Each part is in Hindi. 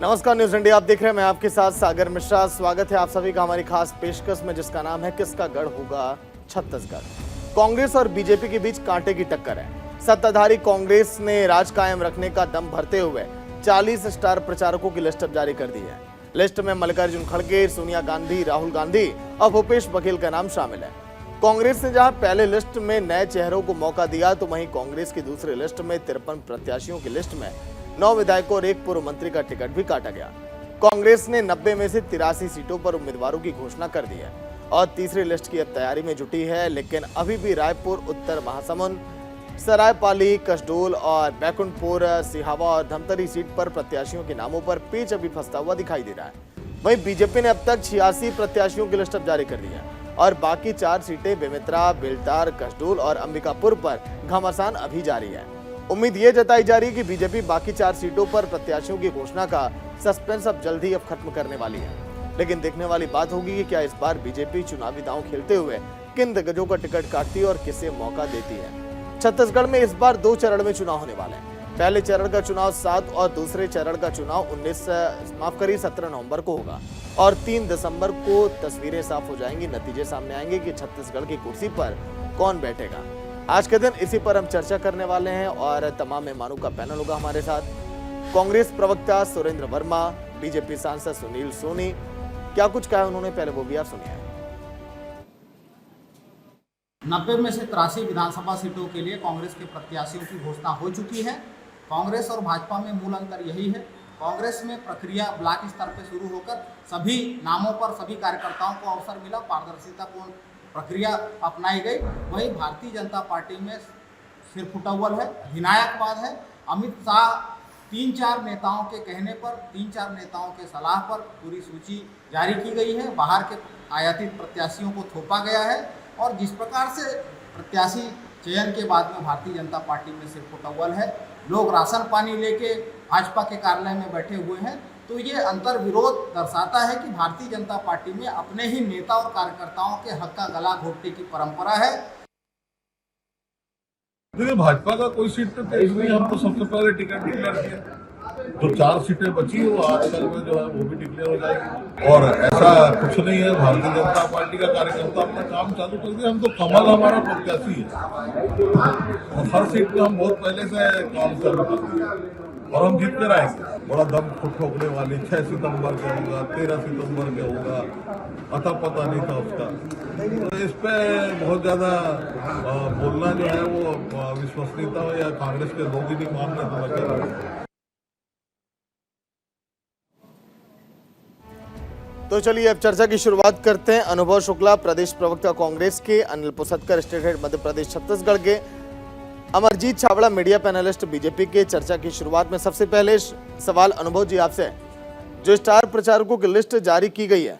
नमस्कार न्यूज इंडिया, आप देख रहे हैं, मैं आपके साथ सागर मिश्रा। स्वागत है आप सभी का हमारी खास पेशकश में, जिसका नाम है किसका गढ़ होगा छत्तीसगढ़। कांग्रेस और बीजेपी के बीच कांटे की टक्कर है। सत्ताधारी कांग्रेस ने राज कायम रखने का दम भरते हुए 40 स्टार प्रचारकों की लिस्ट अब जारी कर दी है। लिस्ट में मल्लिकार्जुन खड़गे, सोनिया गांधी, राहुल गांधी और भूपेश बघेल का नाम शामिल है। कांग्रेस ने जहां पहले लिस्ट में नए चेहरों को मौका दिया, तो वहीं कांग्रेस की दूसरी लिस्ट में 53 प्रत्याशियों की लिस्ट में 9 विधायकों और 1 पूर्व मंत्री का टिकट भी काटा गया। कांग्रेस ने 90 में से 83 सीटों पर उम्मीदवारों की घोषणा कर दी है और तीसरी लिस्ट की अब तैयारी में जुटी है, लेकिन अभी भी रायपुर, उत्तर महासमुंद, सरायपाली, कसडोल और बैकुंठपुर, सिहावा और धमतरी सीट पर प्रत्याशियों के नामों पर पेच अभी फंसता हुआ दिखाई दे रहा है। वहीं बीजेपी ने अब तक 86 प्रत्याशियों की लिस्ट अब जारी कर दी है और बाकी 4 सीटें बेमेतरा, बेलटार, कसडोल और अंबिकापुर पर घमासान अभी जारी है। उम्मीद ये जताई जा रही है कि बीजेपी बाकी 4 सीटों पर प्रत्याशियों की घोषणा का सस्पेंस अब जल्द ही खत्म करने वाली है। लेकिन देखने वाली बात होगी कि क्या इस बार बीजेपी चुनावी दांव खेलते हुए किन दिग्गजों का टिकट काटती है और किसे मौका देती है। छत्तीसगढ़ में इस बार 2 चरण में चुनाव होने वाले हैं। पहले चरण का चुनाव 7 और दूसरे चरण का चुनाव 17 नवंबर को होगा और 3 दिसंबर को तस्वीरें साफ हो जाएंगी, नतीजे सामने आएंगे कि छत्तीसगढ़ की कुर्सी पर कौन बैठेगा। आज के दिन इसी पर हम चर्चा करने वाले हैं और तमाम मेहमानों का पैनल होगा हमारे साथ। कांग्रेस प्रवक्ता सुरेंद्र वर्मा, बीजेपी सांसद सुनील सोनी, क्या कुछ कहा उन्होंने, पहले वो भी आप सुनिए। 90 में से 83 विधानसभा सीटों के लिए कांग्रेस के प्रत्याशियों की घोषणा हो चुकी है। कांग्रेस और भाजपा में मूल अंतर यही है, कांग्रेस में प्रक्रिया ब्लॉक स्तर पर शुरू होकर सभी नामों पर सभी कार्यकर्ताओं को अवसर मिला, पारदर्शितापूर्ण प्रक्रिया अपनाई गई। वहीं भारतीय जनता पार्टी में सिर फुटअव्वल है, हिनायतवाद है। अमित शाह 3-4 नेताओं के कहने पर, 3-4 नेताओं के सलाह पर पूरी सूची जारी की गई है। बाहर के आयातित प्रत्याशियों को थोपा गया है और जिस प्रकार से प्रत्याशी चयन के बाद में भारतीय जनता पार्टी में सिर फुटअव्वल है, लोग राशन पानी लेके भाजपा के कार्यालय में बैठे हुए हैं, तो ये अंतर विरोध दर्शाता है कि भारतीय जनता पार्टी में अपने ही नेता और कार्यकर्ताओं के हक का गला घोटने की परंपरा है। देखिए, भाजपा का कोई सीट तो इसलिए हम तो सबसे पहले टिकट डिक्लेयर किया, तो 4 सीटें बची वो आजकल में जो है वो भी डिक्लेयर हो जाएगी। और ऐसा कुछ नहीं है, भारतीय जनता पार्टी का कार्यकर्ता अपना काम चालू कर दिया। हम तो कमल हमारा प्रत्याशी है और हर सीट पे हम बहुत पहले से काम चालू कर दिया और हम जीत कर आएंगे। बड़ा दम ठोकने वाली 6 सितंबर के होगा, 13 सितंबर के होगा, अता पता नहीं था उसका। तो इस पे बहुत ज्यादा बोलना जो है वो विश्वसनीयता या कांग्रेस के लोग ही नहीं मान रहे, तो मैं कह रहा हूँ। तो चलिए अब चर्चा की शुरुआत करते हैं। अनुभव शुक्ला, प्रदेश प्रवक्ता कांग्रेस के, अनिल पुसतकर, स्टेट हेड मध्य प्रदेश छत्तीसगढ़ के, Amarjeet Chhabra, media panelist BJP के। चर्चा की शुरुआत में सबसे पहले सवाल अनुभव जी आपसे, जो स्टार प्रचारकों की लिस्ट जारी की गई है,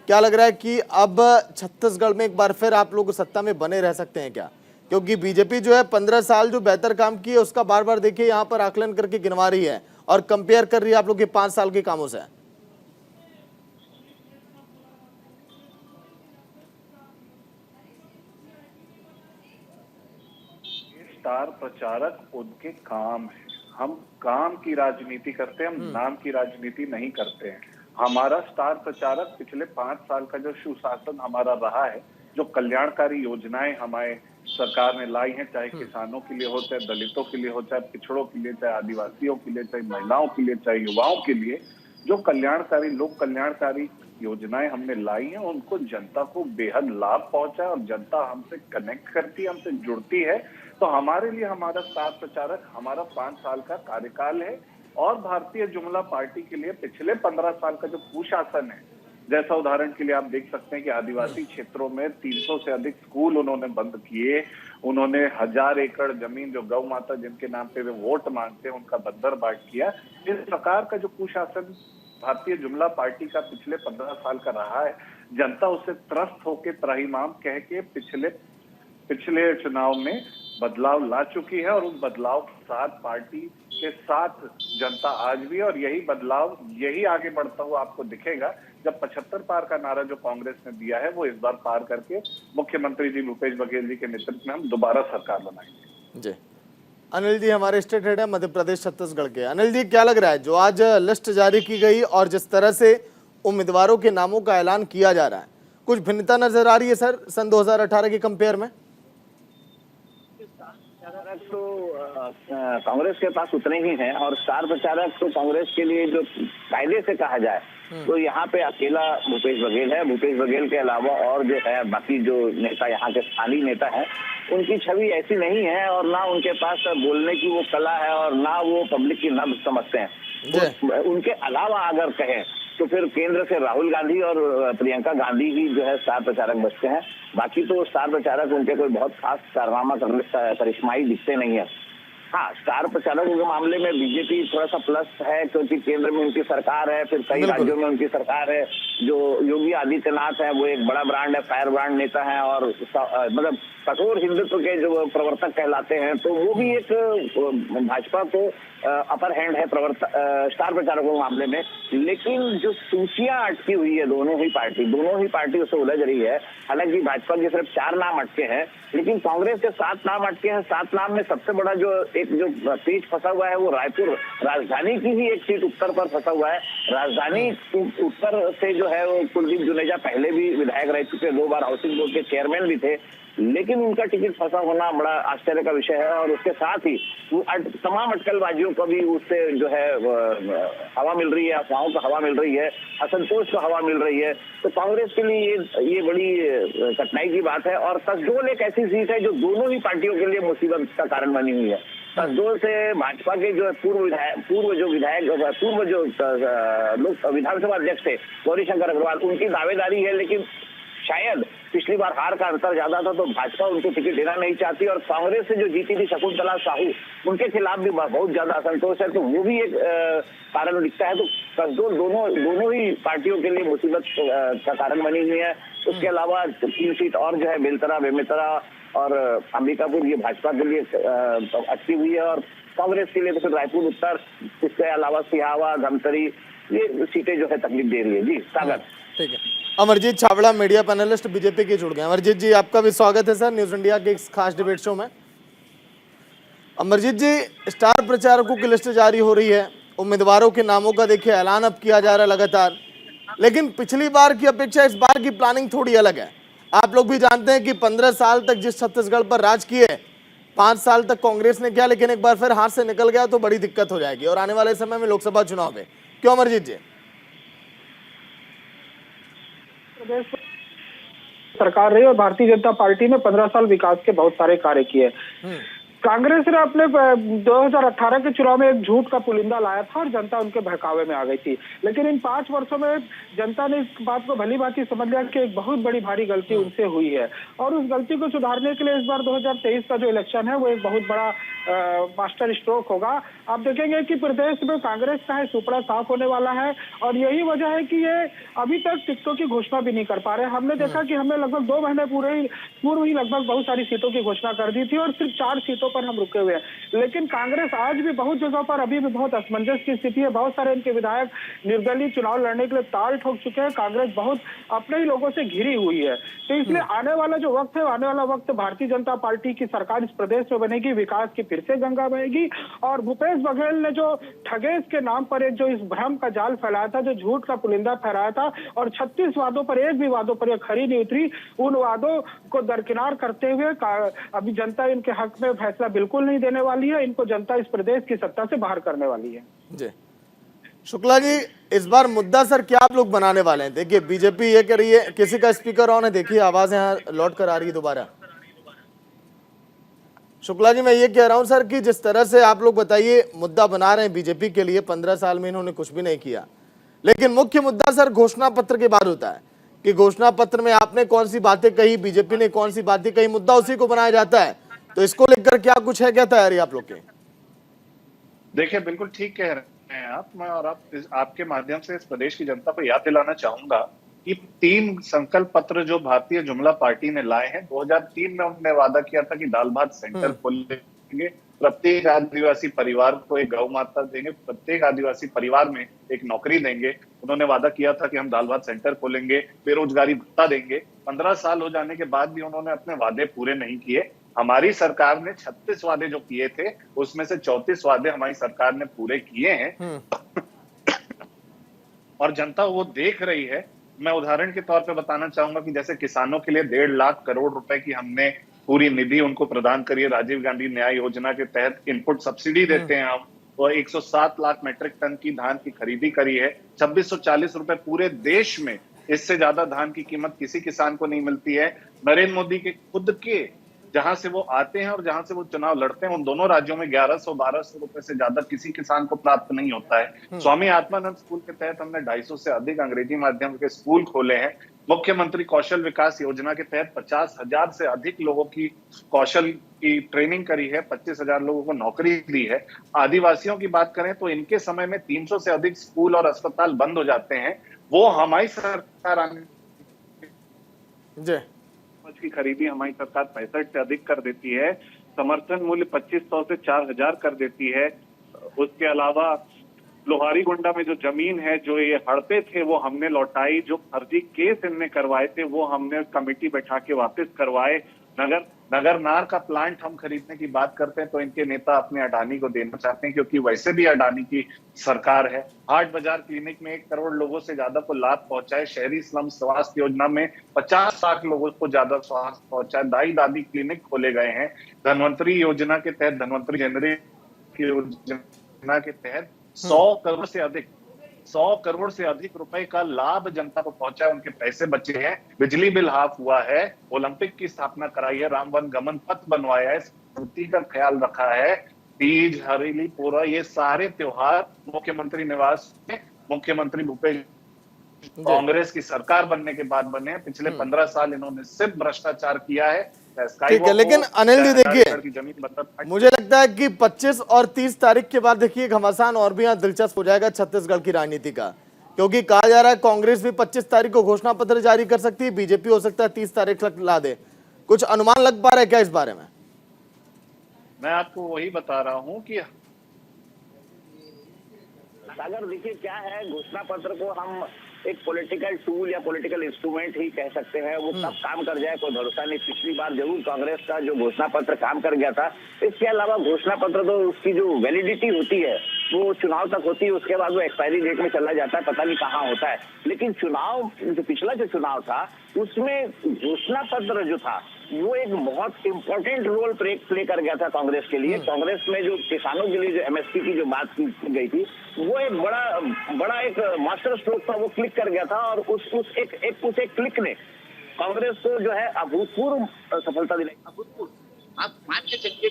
क्या लग रहा है कि अब छत्तीसगढ़ में एक बार फिर आप लोग सत्ता में बने रह सकते हैं क्या? क्योंकि बीजेपी जो है 15 साल जो बेहतर काम किए उसका बार बार देखिए यहाँ पर आकलन करके गिनवा रही है और कंपेयर कर रही है आप लोग के 5 साल के कामों से। स्टार प्रचारक उनके काम है, हम काम की राजनीति करते हैं, हम नाम की राजनीति नहीं करते हैं। हमारा स्टार प्रचारक पिछले 5 साल का जो सुशासन हमारा रहा है, जो कल्याणकारी योजनाएं हमारे सरकार ने लाई हैं, चाहे किसानों के लिए हो, चाहे दलितों के लिए हो, चाहे पिछड़ों के लिए, चाहे आदिवासियों के लिए, चाहे महिलाओं के लिए, चाहे युवाओं के लिए, जो कल्याणकारी लोक कल्याणकारी योजनाएं हमने लाई हैं, उनको जनता को बेहद लाभ पहुंचा है और जनता हमसे कनेक्ट करती है, हमसे जुड़ती है। तो हमारे लिए हमारा स्टार प्रचारक हमारा 5 साल का कार्यकाल है और भारतीय जनता पार्टी के लिए पिछले 15 साल का जो कुशासन है, जैसा उदाहरण के लिए आप देख सकते हैं कि आदिवासी क्षेत्रों में 300 से अधिक स्कूल उन्होंने बंद किए, उन्होंने 1000 एकड़ जमीन जो गौ माता जिनके नाम पे वे वोट मांगते हैं उनका बंदर बाट किया। इस प्रकार का जो कुशासन भारतीय जनता पार्टी का पिछले 15 साल का रहा है, जनता उससे त्रस्त होकर त्राहिमाम कह के पिछले चुनाव में बदलाव ला चुकी है और उस बदलाव के साथ पार्टी के साथ जनता आज भी है और यही बदलाव यही आगे बढ़ता हुआ आपको दिखेगा जब 75 पार का नारा जो कांग्रेस ने दिया है वो इस बार पार करके मुख्यमंत्री जी भूपेश बघेल जी के नेतृत्व में हम दोबारा सरकार बनाएंगे। जी अनिल जी हमारे स्टेट हेड है मध्य प्रदेश छत्तीसगढ़ के। अनिल जी क्या लग रहा है जो आज लिस्ट जारी की गई और जिस तरह से उम्मीदवारों के नामों का ऐलान किया जा रहा है, कुछ भिन्नता नजर आ रही है सर सन 2018 के कंपेयर में? तो कांग्रेस के पास उतने ही हैं और स्टार प्रचारक तो कांग्रेस के लिए जो कायदे से कहा जाए तो यहाँ पे अकेला भूपेश बघेल है। भूपेश बघेल के अलावा और जो है बाकी जो नेता यहाँ के स्थानीय नेता हैं उनकी छवि ऐसी नहीं है और ना उनके पास बोलने की वो कला है और ना वो पब्लिक की नब्ज समझते हैं। तो उनके अलावा अगर कहें तो फिर केंद्र से राहुल गांधी और प्रियंका गांधी ही जो है स्टार प्रचारक बचते हैं। बाकी तो स्टार प्रचारक उनके कोई बहुत खास कारनामा करिश्माई दिखते नहीं है। हाँ, स्टार प्रचारकों के मामले में बीजेपी थोड़ा सा प्लस है क्योंकि केंद्र में उनकी सरकार है, फिर कई राज्यों में उनकी सरकार है। जो योगी आदित्यनाथ है वो एक बड़ा ब्रांड है, फायर ब्रांड नेता है और मतलब कठोर हिंदुत्व के जो प्रवर्तक कहलाते हैं, तो वो भी एक भाजपा को अपर हैंड है स्टार प्रचारकों के मामले में। लेकिन जो सूचियां अटकी हुई है दोनों ही पार्टी उससे उलझ रही है। हालांकि भाजपा के सिर्फ 4 नाम अटके हैं लेकिन कांग्रेस के 7 नाम अटके हैं। 7 नाम में सबसे बड़ा जो पेच फंसा हुआ है वो रायपुर राजधानी की ही एक सीट उत्तर पर फंसा हुआ है। राजधानी उत्तर से जो है वो कुलदीप जुनेजा पहले भी विधायक रह चुके, 2 बार हाउसिंग बोर्ड के चेयरमैन भी थे, लेकिन उनका टिकट फंसा होना बड़ा आश्चर्य का विषय है। और उसके साथ ही वो तमाम अटकलबाजियों को भी उससे जो है हवा मिल रही है, अफवाहों को हवा मिल रही है, असंतोष को हवा मिल रही है। तो कांग्रेस के लिए ये बड़ी कठिनाई की बात है। और कसडोल एक ऐसी सीट है जो दोनों ही पार्टियों के लिए मुसीबत का कारण बनी हुई है। कसडोल से भाजपा के जो लोक विधानसभा अध्यक्ष थे गौरीशंकर अग्रवाल, उनकी दावेदारी है, लेकिन शायद पिछली बार हार का अंतर ज्यादा था तो भाजपा उनको टिकट देना नहीं चाहती। और कांग्रेस से जो जीती थी शकुंतला साहू, उनके खिलाफ भी बहुत ज्यादा असंतोष है, तो वो भी एक कारण दिखता है। तो कसडोल दोनों ही पार्टियों के लिए मुसीबत का कारण बनी हुई है। उसके अलावा 3 सीट और जो है बेलतरा, बेमेतरा और अंबिकापुर, ये भाजपा के लिए अटकी हुई है। और कांग्रेस के लिए तो फिर रायपुर उत्तर, इसके अलावा सिहावा, धमतरी, ये सीटें जो है तकलीफ दे रही है। जी सागर। ठीक है, Amarjeet Chhabra media panelist BJP के जुड़ गए। अमरजीत जी आपका भी स्वागत है सर न्यूज इंडिया के इस खास डिबेट शो में। अमरजीत जी, स्टार प्रचारकों की लिस्ट जारी हो रही है, उम्मीदवारों के नामों का देखिए ऐलान अब किया जा रहा है लगातार, लेकिन पिछली बार की अपेक्षा इस बार की प्लानिंग थोड़ी अलग है। आप लोग भी जानते हैं कि 15 साल तक जिस छत्तीसगढ़ पर राज किए, 5 साल तक कांग्रेस ने किया, लेकिन एक बार फिर हाथ से निकल गया तो बड़ी दिक्कत हो जाएगी और आने वाले समय में लोकसभा चुनाव है। क्यों अमरजीत जी? सरकार रही और भारतीय जनता पार्टी ने 15 साल विकास के बहुत सारे कार्य किए। कांग्रेस ने अपने 2018 के चुनाव में एक झूठ का पुलिंदा लाया था और जनता उनके बहकावे में आ गई थी। लेकिन इन 5 वर्षों में जनता ने इस बात को भली भांति समझ लिया कि एक बहुत बड़ी भारी गलती उनसे हुई है और उस गलती को सुधारने के लिए इस बार 2023 का जो इलेक्शन है वो एक बहुत बड़ा मास्टर स्ट्रोक होगा। आप देखेंगे कि प्रदेश में कांग्रेस का है सुपड़ा साफ होने वाला है और यही वजह है कि ये अभी तक टिकटों की घोषणा भी नहीं कर पा रहे। हमने देखा कि हमने लगभग 2 महीने पूर्व ही लगभग बहुत सारी सीटों की घोषणा कर दी थी और सिर्फ 4 सीटों पर हम रुके हुए हैं। लेकिन कांग्रेस आज भी बहुत जगह पर अभी भी बहुत असमंजस की स्थिति है। बहुत सारे इनके विधायक निर्दलीय चुनाव लड़ने के लिए ताल ठोक चुके हैं। कांग्रेस बहुत अपने ही लोगों से घिरी हुई है। तो इसलिए आने वाला जो वक्त है, आने वाला वक्त भारतीय जनता पार्टी की सरकार इस प्रदेश में बनेगी, विकास की फिर से गंगा बहेगी। और भूपेश बघेल ने जो ठगेश के नाम पर एक जो इस भ्रम का जाल फैलाया था, जो झूठ का पुलिंदा फहराया था और 36 वादों पर एक भी वादों पर खरी नहीं उतरी, उन वादों को दरकिनार करते हुए अभी जनता इनके हक में फैसला बिल्कुल नहीं देने वाली है। इनको जनता इस प्रदेश की सत्ता से बाहर करने वाली है। जी शुक्ला जी, इस बार मुद्दा सर क्या आप लोग बनाने वाले हैं? देखिए बीजेपी ये कह रही है, किसी का स्पीकर ऑन है, देखिए आवाज यहाँ लौट कर आ रही है दोबारा। शुक्ला जी मैं ये कह रहा हूं सर कि जिस तरह से आप लोग बताइए मुद्दा बना रहे हैं बीजेपी के लिए, 15 साल में इन्होंने कुछ भी नहीं किया, लेकिन मुख्य मुद्दा सर घोषणा पत्र के बाद होता है कि घोषणा पत्र में आपने कौन सी बातें कही, बीजेपी ने कौन सी बातें कही, मुद्दा उसी को बनाया जाता है। तो इसको लेकर क्या कुछ है, क्या तैयारी आप लोग की? देखिए बिल्कुल ठीक कह रहे हैं आप। मैं और आपके माध्यम से इस प्रदेश की जनता को याद दिलाना चाहूंगा कि 3 संकल्प पत्र जो भारतीय जुमला पार्टी ने लाए हैं, 2003 में उन्होंने वादा किया था कि दाल भात सेंटर खोलेंगे, प्रत्येक आदिवासी परिवार को एक गौ माता देंगे, प्रत्येक आदिवासी परिवार में एक नौकरी देंगे। उन्होंने वादा किया था कि हम दाल भात सेंटर खोलेंगे, बेरोजगारी भत्ता देंगे। 15 साल हो जाने के बाद भी उन्होंने अपने वादे पूरे नहीं किए। हमारी सरकार ने 36 वादे जो किए थे उसमें से 34 वादे हमारी सरकार ने पूरे किए हैं और जनता वो देख रही है। मैं उदाहरण के तौर पे बताना चाहूंगा कि जैसे किसानों के लिए 1.5 लाख करोड़ रुपए की हमने पूरी निधि उनको प्रदान करी है। राजीव गांधी न्याय योजना के तहत इनपुट सब्सिडी देते हैं हम, और 107 लाख मेट्रिक टन की धान की खरीदी करी है। 2640 रुपए पूरे देश में, इससे ज्यादा धान की कीमत किसी किसान को नहीं मिलती है। नरेंद्र मोदी के खुद के जहां से वो आते हैं और जहां से वो चुनाव लड़ते हैं, उन दोनों राज्यों में 1100-1200 रुपए से ज्यादा किसी किसान को प्राप्त नहीं होता है। स्वामी आत्मानंद स्कूल के तहत हमने 250 से अधिक अंग्रेजी माध्यम के स्कूल खोले हैं। मुख्यमंत्री कौशल विकास योजना के तहत 50,000 से अधिक लोगों की कौशल की ट्रेनिंग करी है, 25,000 लोगों को नौकरी दी है। आदिवासियों की बात करें तो इनके समय में 300 से अधिक स्कूल और अस्पताल बंद हो जाते हैं, वो हमारी सरकार आने की खरीदी हमारी सरकार 65 से अधिक कर देती है। समर्थन मूल्य 2500 से 4000 कर देती है। उसके अलावा लोहारी गुंडा में जो जमीन है, जो ये हड़पे थे, वो हमने लौटाई। जो फर्जी केस इनने करवाए थे वो हमने कमेटी बैठा के वापस करवाए। नगर नार का प्लांट हम खरीदने की बात करते हैं तो इनके नेता अपने अडानी को देना चाहते हैं, क्योंकि वैसे भी अडानी की सरकार है। हाट बाजार क्लिनिक में 1 करोड़ लोगों से ज्यादा को लाभ पहुंचाए। शहरी स्लम स्वास्थ्य योजना में 50 लाख लोगों को ज्यादा स्वास्थ्य पहुंचाए। दाई दादी क्लिनिक खोले गए हैं। धनवंतरी योजना के तहत, धनवंतरी जनवरी योजना के तहत 100 करोड़ से अधिक रुपए का लाभ जनता को पहुंचा है। उनके पैसे बचे हैं। बिजली बिल हाफ हुआ है। ओलंपिक की स्थापना कराई है। राम वन गमन पथ बनवाया है। संस्कृति का ख्याल रखा है। तीज, हरेली, पोरा, ये सारे त्योहार मुख्यमंत्री निवास में मुख्यमंत्री भूपेश कांग्रेस की सरकार बनने के बाद बने हैं। पिछले 15 साल इन्होंने सिर्फ भ्रष्टाचार किया है। ठीक है, लेकिन अनिल जी देखिए, मुझे लगता है कि 25 और 30 तारीख के बाद देखिए घमासान और भी यहाँ दिलचस्प हो जाएगा छत्तीसगढ़ की राजनीति का, क्योंकि कहा जा रहा है कांग्रेस भी 25 तारीख को घोषणा पत्र जारी कर सकती है, बीजेपी हो सकता है 30 तारीख तक ला दे। कुछ अनुमान लग पा रहा है क्या इस बारे में? मैं आपको वही बता रहा हूँ कि सागर देखिए क्या है, घोषणा पत्र को हम एक पॉलिटिकल टूल या पॉलिटिकल इंस्ट्रूमेंट ही कह सकते हैं। वो कब काम कर जाए कोई भरोसा नहीं। पिछली बार जरूर कांग्रेस का जो घोषणा पत्र काम कर गया था। इसके अलावा घोषणा पत्र तो उसकी जो वैलिडिटी होती है वो चुनाव तक होती है, उसके बाद वो एक्सपायरी डेट में चला जाता है, पता नहीं कहाँ होता है। लेकिन चुनाव जो पिछला जो चुनाव था उसमें घोषणा पत्र जो था वो एक बहुत इंपॉर्टेंट रोल प्ले कर गया था कांग्रेस के लिए। कांग्रेस में जो किसानों के लिए जो एमएसपी की जो बात की गई थी वो एक बड़ा एक मास्टर स्ट्रोक था, वो क्लिक कर गया था। और उस एक क्लिक ने कांग्रेस को जो है अभूतपूर्व सफलता दिलाई। अभूतपूर्व आप मान के चलिए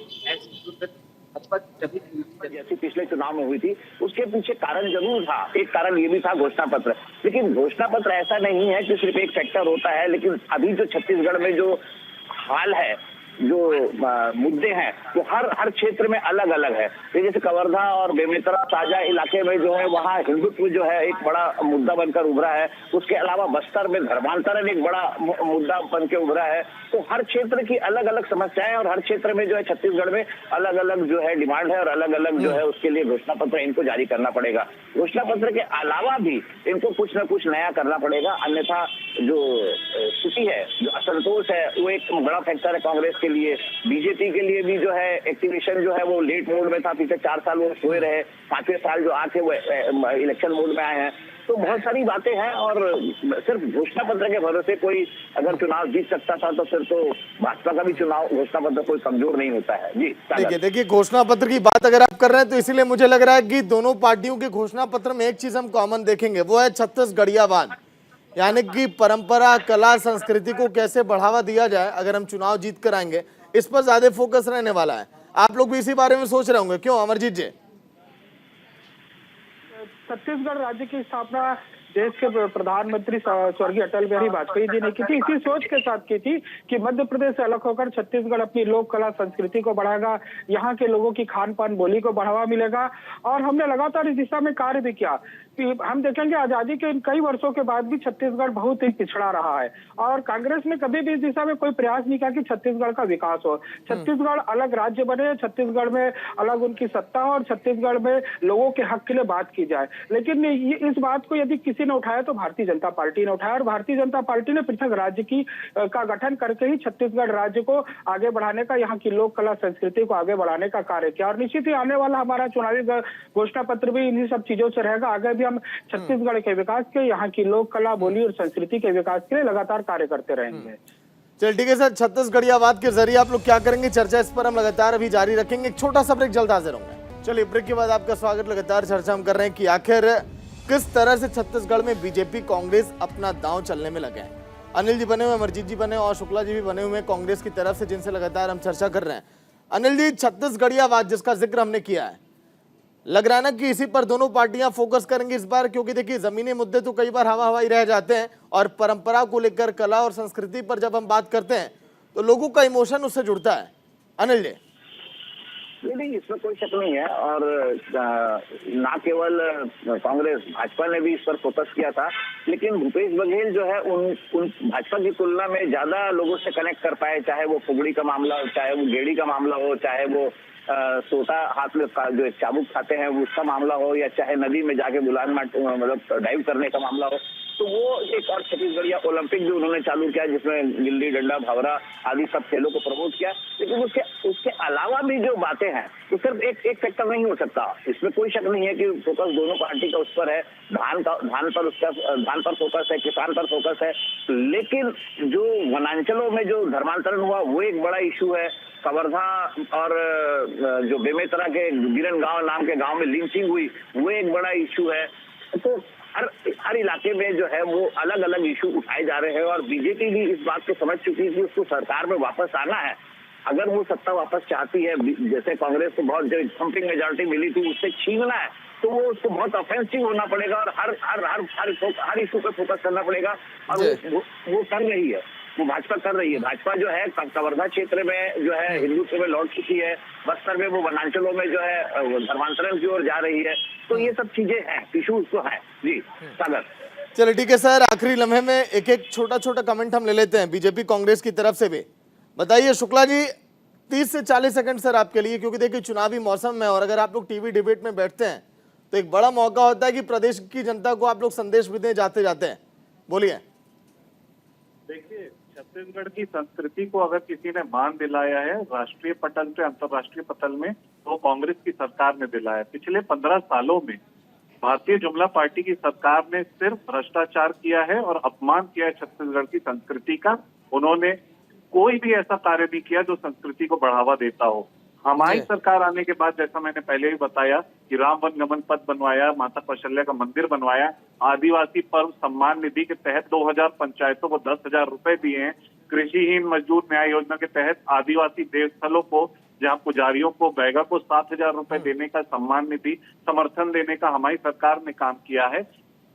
जैसी पिछले चुनाव में हुई थी, उसके पीछे कारण जरूर था। एक कारण ये भी था घोषणा पत्र। लेकिन घोषणा पत्र ऐसा नहीं है कि सिर्फ एक फैक्टर होता है। लेकिन अभी जो छत्तीसगढ़ में जो हाल है, जो मुद्दे हैं वो हर क्षेत्र में अलग अलग है। जैसे कवर्धा और बेमेतरा साझा इलाके में जो है वहाँ हिंदुत्व जो है एक बड़ा मुद्दा बनकर उभरा है। उसके अलावा बस्तर में धर्मांतरण एक बड़ा मुद्दा बन के उभरा है। तो हर क्षेत्र की अलग अलग समस्याएं और हर क्षेत्र में जो है छत्तीसगढ़ में अलग अलग जो है डिमांड है और अलग अलग जो है उसके लिए घोषणा पत्र इनको जारी करना पड़ेगा। घोषणा पत्र के अलावा भी इनको कुछ न कुछ नया करना पड़ेगा, अन्यथा जो स्थिति है, जो असंतोष है, वो एक बड़ा फैक्टर है कांग्रेस के लिए। बीजेपी के लिए भी जो है एक्टिवेशन जो है वो लेट मोड में था। पिछले 4 साल वो सोए रहे, 5वें साल जो आके वो इलेक्शन मोड में आए हैं। तो बहुत सारी बातें हैं और सिर्फ घोषणा पत्र के भरोसे कोई अगर चुनाव जीत सकता था तो फिर तो भाजपा का भी चुनाव घोषणा पत्र कोई कमजोर नहीं होता है। जी देखिए घोषणा पत्र की बात अगर आप कर रहे हैं तो इसीलिए मुझे लग रहा है कि दोनों पार्टियों के घोषणा पत्र में एक चीज हम कॉमन देखेंगे, वो है छत्तीसगढ़ियावाद, यानी कि परंपरा, कला, संस्कृति को कैसे बढ़ावा दिया जाए अगर हम चुनाव जीत कर आएंगे, इस पर ज्यादा फोकस रहने वाला है। आप लोग भी इसी बारे में सोच रहे होंगे, क्यों अमरजीत जी? छत्तीसगढ़ राज्य की स्थापना देश के प्रधानमंत्री स्वर्गीय अटल बिहारी वाजपेयी जी ने की थी। इसी सोच के साथ की थी कि मध्य प्रदेश से अलग होकर छत्तीसगढ़ अपनी लोक कला संस्कृति को बढ़ाएगा, यहाँ के लोगों की खान पान बोली को बढ़ावा मिलेगा। और हमने लगातार इस दिशा में कार्य भी किया। हम देखेंगे आजादी के इन कई वर्षों के बाद भी छत्तीसगढ़ बहुत ही पिछड़ा रहा है और कांग्रेस ने कभी भी इस दिशा में कोई प्रयास नहीं किया कि छत्तीसगढ़ का विकास हो, छत्तीसगढ़ अलग राज्य बने, छत्तीसगढ़ में अलग उनकी सत्ता हो और छत्तीसगढ़ में लोगों के हक के लिए बात की जाए। लेकिन इस बात को यदि किसी ने उठाया तो भारतीय जनता पार्टी ने उठाया और भारतीय जनता पार्टी ने पृथक राज्य का गठन करके ही छत्तीसगढ़ राज्य को आगे बढ़ाने का, यहाँ की लोक कला संस्कृति को आगे बढ़ाने का कार्य किया और निश्चित ही आने वाला हमारा चुनावी घोषणा पत्र भी इन्हीं सब चीजों से रहेगा। आगे भी हम छत्तीसगढ़ के विकास के, यहाँ की लोक कला, बोली और संस्कृति के विकास के लिए लगातार कार्य करते रहेंगे। चल ठीक है सर, छत्तीसगढ़ियावाद के जरिए आप लोग क्या करेंगे, चर्चा इस पर हम लगातार अभी जारी रखेंगे। एक छोटा सा ब्रेक, जल्द हाजिर होंगे। चलिए ब्रेक के बाद आपका स्वागत। लगातार चर्चा हम कर रहे हैं कि आखिर किस तरह से छत्तीसगढ़ में बीजेपी कांग्रेस अपना दांव चलने में लगे हैं। अनिल जी बने हुए, अमरजीत जी बने और शुक्ला जी भी बने हुए हैं कांग्रेस की तरफ से, जिनसे लगातार हम चर्चा कर रहे हैं। अनिल जी, छत्तीसगढ़ियावाद जिसका जिक्र हमने किया है, लग रहा है ना कि इसी पर दोनों पार्टियां फोकस करेंगी इस बार, क्योंकि देखिए जमीनी मुद्दे तो कई बार हवा हवाई रह जाते हैं और परंपरा को लेकर, कला और संस्कृति पर जब हम बात करते हैं तो लोगों का इमोशन उससे जुड़ता है। अनिल जी। नहीं, इसमें कोई शक नहीं है और ना केवल कांग्रेस, भाजपा ने भी इस पर फोकस किया था, लेकिन भूपेश बघेल जो है उन भाजपा की तुलना में ज्यादा लोगों से कनेक्ट कर पाए, चाहे वो फुगड़ी का मामला हो, चाहे वो गेड़ी का मामला हो, चाहे वो सोटा हाथ में जो चाबुक खाते हैं वो उसका मामला हो, या चाहे नदी में जाके बुलान मतलब डाइव करने का मामला हो। तो वो एक और छत्तीसगढ़िया ओलंपिक भी उन्होंने चालू किया, जिसमें गिल्ली डंडा, भंवरा आदि सब खेलों को प्रमोट किया। लेकिन उसके अलावा भी जो बातें हैं तो सिर्फ एक फैक्टर नहीं हो सकता। इसमें कोई शक नहीं है कि फोकस दोनों पार्टी का उस पर है, धान पर फोकस है, किसान पर फोकस है। लेकिन जो वनांचलों में जो धर्मांतरण हुआ वो एक बड़ा इशू है। कवर्धा और जो बेमेतरा के गिरन गांव नाम के गांव में लिंचिंग हुई वो एक बड़ा इशू है। तो हर इलाके में जो है वो अलग अलग इशू उठाए जा रहे हैं और बीजेपी भी इस बात को समझ चुकी है कि उसको सरकार में वापस आना है। अगर वो सत्ता वापस चाहती है, जैसे कांग्रेस को बहुत जो थम्पिंग मेजॉरिटी मिली थी उससे छीनना है, तो वो उसको बहुत ऑफेंसिव होना पड़ेगा और हर इशू पे फोकस करना पड़ेगा और वो कर रही है, वो भाजपा कर रही है। भाजपा जो है कवर्धा क्षेत्र में जो है हिंदुत्व में लौट चुकी है, बस्तर में वो वनांचलों में जो है धर्मांतरण की ओर जा रही है। तो ये सब चीजें हैं, इशूज तो हैं। जी सागर। चलिए ठीक है सर, आखिरी लम्हे में एक छोटा छोटा कमेंट हम ले लेते हैं बीजेपी कांग्रेस की तरफ से भी। बताइए शुक्ला जी, 30 से 40 सेकंड सर आपके लिए, क्योंकि देखिए चुनावी मौसम में और अगर आप लोग टीवी डिबेट में बैठते हैं तो एक बड़ा मौका होता है कि प्रदेश की जनता को आप लोग संदेश भी दें जाते जाते हैं। बोलिए। देखिए, छत्तीसगढ़ की संस्कृति को अगर किसी ने मान दिलाया है राष्ट्रीय पटल से अंतर्राष्ट्रीय पटल में, तो कांग्रेस की सरकार ने दिलाया। पिछले 15 सालों में भारतीय जुमला पार्टी की सरकार ने सिर्फ भ्रष्टाचार किया है और अपमान किया है छत्तीसगढ़ की संस्कृति का। उन्होंने कोई भी ऐसा कार्य नहीं किया जो संस्कृति को बढ़ावा देता हो। हमारी सरकार आने के बाद, जैसा मैंने पहले भी बताया, कि राम वन गमन पथ बनवाया, माता कौशल्या का मंदिर बनवाया, आदिवासी पर्व सम्मान निधि के तहत 2000 पंचायतों को 10,000 रुपए दिए हैं, कृषिहीन मजदूर न्याय योजना के तहत आदिवासी देवस्थलों को, जहां पुजारियों को, बैगा को 7,000 रुपए देने का सम्मान निधि समर्थन देने का हमारी सरकार ने काम किया है।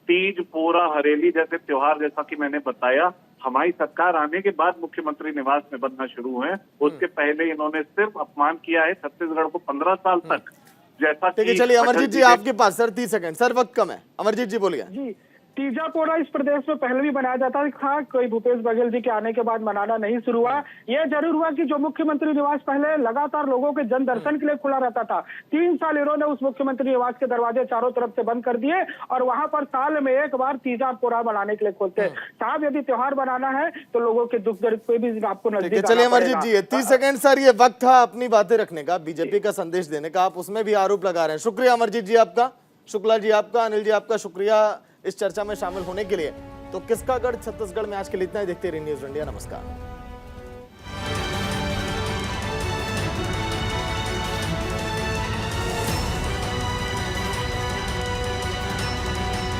तीज, पोरा, हरेली जैसे त्योहार, जैसा कि मैंने बताया, हमारी सरकार आने के बाद मुख्यमंत्री निवास में बनना शुरू हुए। उसके पहले इन्होंने सिर्फ अपमान किया है छत्तीसगढ़ को 15 साल तक। जैसा ठीक है, चलिए अमरजीत जी आपके पास सर 30 सेकंड, सर वक्त कम है। अमरजीत जी बोलिए। जी, तीजा पोरा इस प्रदेश में पहले भी मनाया जाता था, कोई भूपेश बघेल जी के आने के बाद मनाना नहीं शुरू हुआ। यह जरूर हुआ कि जो मुख्यमंत्री निवास पहले लगातार लोगों के जन दर्शन के लिए खुला रहता था, 3 साल इन्होंने उस मुख्यमंत्री निवास के दरवाजे चारों तरफ से बंद कर दिए और वहां पर साल में एक बार तीजा पोरा मनाने के लिए खोलते हैं। साहब, यदि त्योहार बनाना है तो लोगों के दुख दर्द पे भी आपको नजदीक। चलिए अमरजीत जी, 30 सेकंड सर, ये वक्त था अपनी बातें रखने का, बीजेपी का संदेश देने का, आप उसमें भी आरोप लगा रहे हैं। शुक्रिया अमरजीत जी आपका, शुक्ला जी आपका, अनिल जी आपका शुक्रिया इस चर्चा में शामिल होने के लिए। तो किसका गढ़ छत्तीसगढ़ में आज के लिए इतना ही। देखते रहिए न्यूज़ इंडिया। नमस्कार।